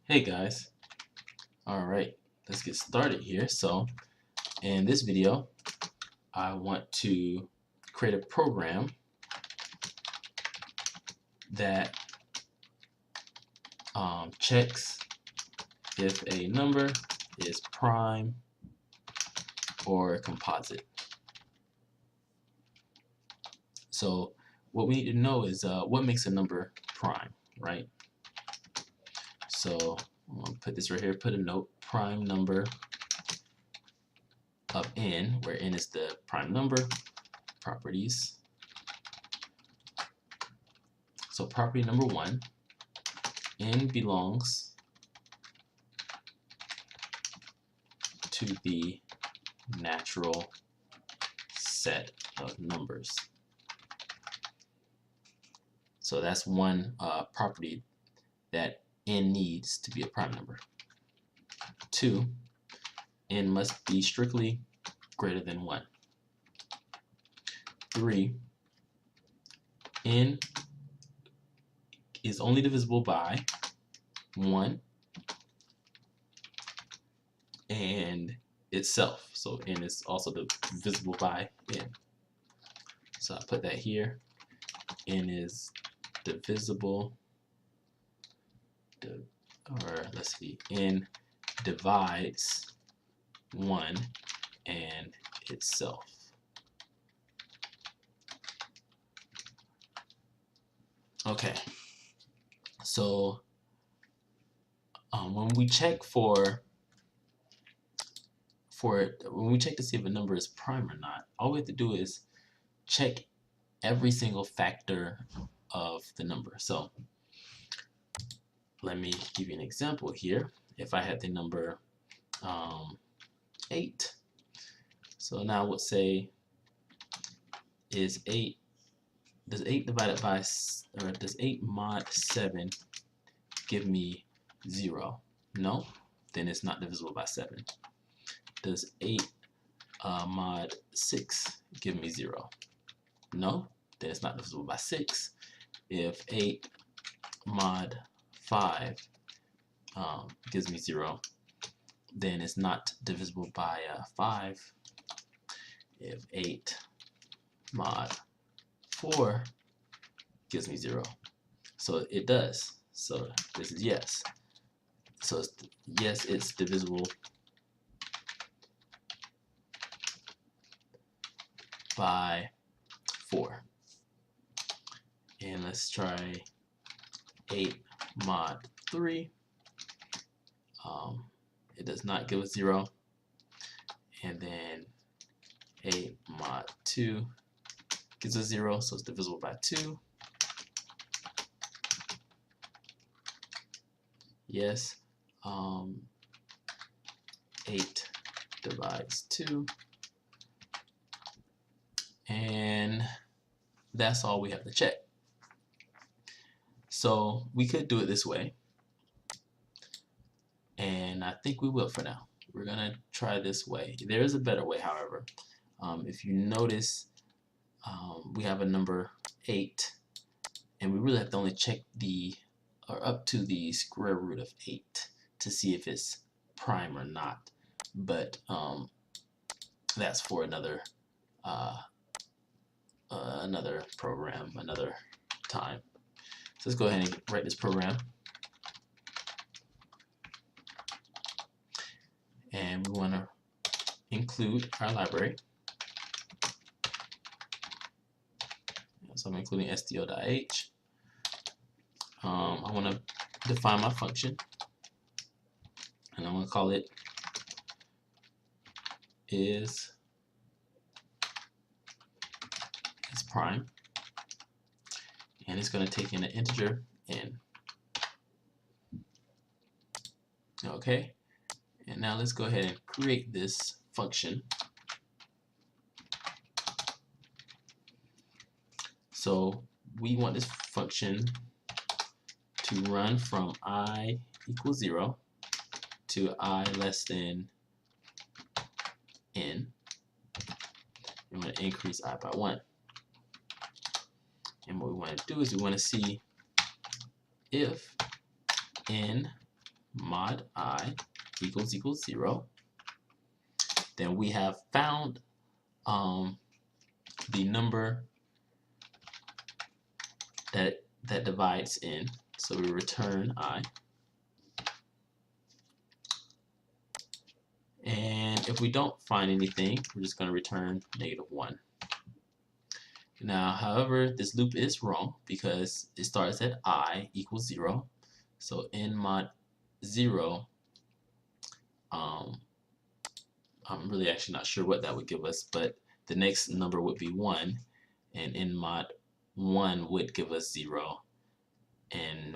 Hey guys, alright, let's get started here. So in this video I want to create a program that checks if a number is prime or composite. So what we need to know is what makes a number prime, right? So I'm going to put this right here, put a note, prime number of n, where n is the prime number, properties. So property number 1, n belongs to the natural set of numbers. So that's one property that n needs to be a prime number. 2, n must be strictly greater than 1. 3, n is only divisible by 1 and itself. So n is also divisible by n. So I put that here. N is divisible, n divides 1 and itself. Okay, so when we check when we check to see if a number is prime or not, all we have to do is check every single factor of the number. So let me give you an example here. If I had the number 8, so now we'll say does 8 divided by, or does 8 mod 7 give me 0? No, then it's not divisible by 7. Does 8 mod 6 give me 0? No, then it's not divisible by 6. If 8 mod 5 gives me 0, then it's not divisible by 5. If 8 mod 4 gives me 0, so it does. So this is yes. So yes, it's divisible by 4. And let's try 8 mod 3. It does not give us 0. And then 8 mod 2 gives us 0, so it's divisible by 2. Yes. 8 divides 2. And that's all we have to check. So we could do it this way, and I think we will for now. We're gonna try this way. There is a better way, however. If you notice, we have a number 8, and we really have to only check up to the square root of 8 to see if it's prime or not. But that's for another program, another time. So let's go ahead and write this program. And we want to include our library. So I'm including stl.h. I want to define my function, and I'm going to call it is prime, and it's going to take in an integer n. Okay, and now let's go ahead and create this function. So we want this function to run from I equals 0 to I less than n. We want to increase I by 1. And what we want to do is we want to see if n mod I equals 0, then we have found the number that divides in. So we return I. And if we don't find anything, we're just going to return -1. Now, however, this loop is wrong because it starts at I equals 0. So in mod 0, I'm really actually not sure what that would give us, but the next number would be 1, and in mod 1 would give us 0. And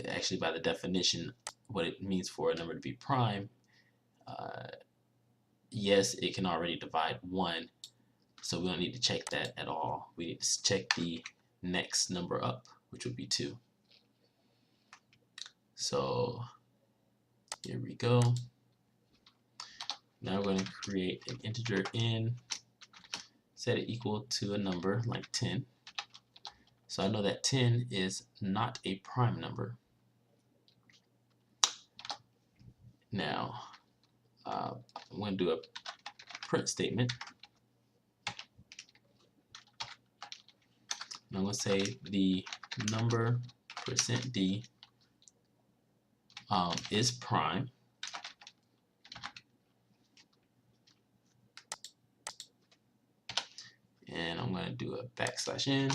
actually, by the definition, what it means for a number to be prime, yes, it can already divide 1, so we don't need to check that at all. We need to check the next number up, which would be 2. So here we go. Now we're going to create an integer n, set it equal to a number like 10. So I know that 10 is not a prime number. Now, I'm going to do a print statement. And I'm going to say the number %d is prime. And I'm going to do a \n.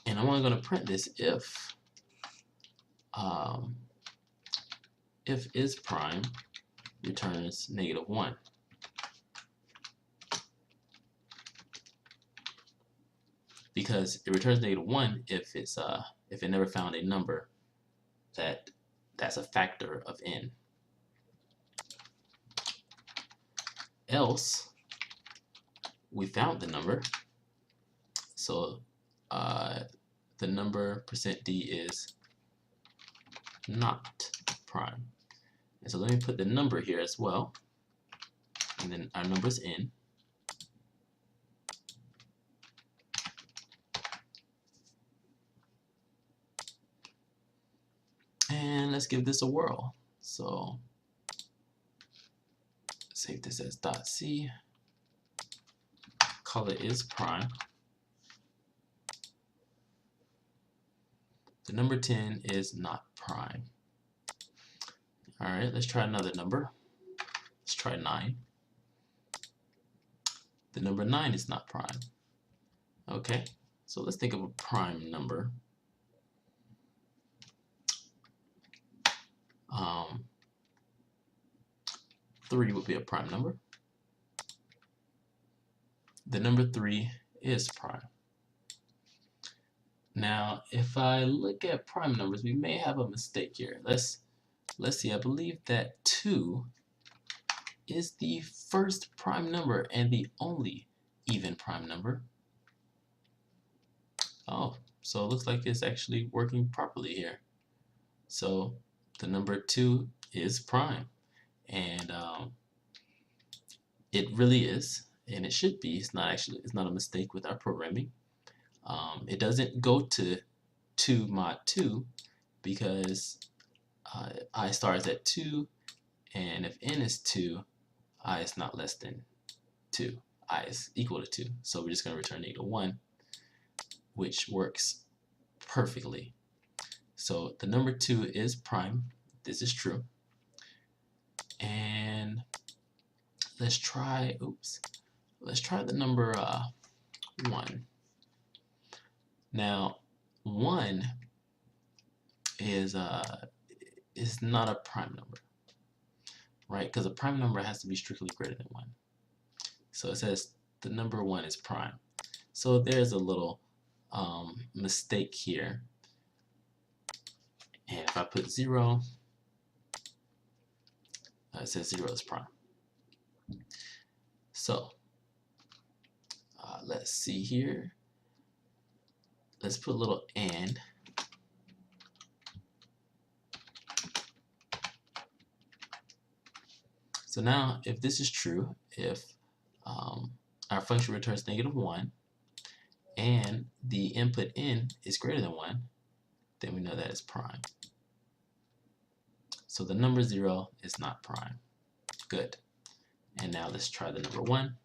And I'm only going to print this if is prime returns -1. Because it returns -1 if it's if it never found a number that's a factor of n. Else we found the number, so the number %d is not prime. And so let me put the number here as well, and then our number's n. And let's give this a whirl. So save this as .c, color is prime. The number 10 is not prime. All right, let's try another number. Let's try 9. The number 9 is not prime. Okay, so let's think of a prime number. 3 would be a prime number. The number 3 is prime. Now, if I look at prime numbers, we may have a mistake here. Let's see. I believe that 2 is the first prime number and the only even prime number. Oh, so it looks like it's actually working properly here. So the number 2 is prime, and it really is, and it should be. It's not a mistake with our programming. It doesn't go to 2 mod 2 because I starts at 2, and if n is 2, I is not less than 2. I is equal to 2. So we're just going to return -1, which works perfectly. So the number 2 is prime. This is true. And let's try the number 1. Now 1 is not a prime number, right? Because a prime number has to be strictly greater than 1. So it says the number 1 is prime. So there's a little mistake here. And if I put 0, it says 0 is prime. So let's see here. Let's put a little and. So now, if this is true, if our function returns -1, and the input in is greater than 1, then we know that it's prime. So the number 0 is not prime. Good. And now let's try the number 1.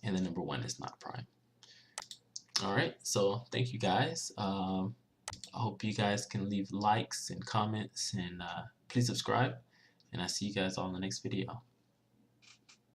And the number 1 is not prime. Alright, so thank you guys. I hope you guys can leave likes and comments, and please subscribe. And I'll see you guys all in the next video.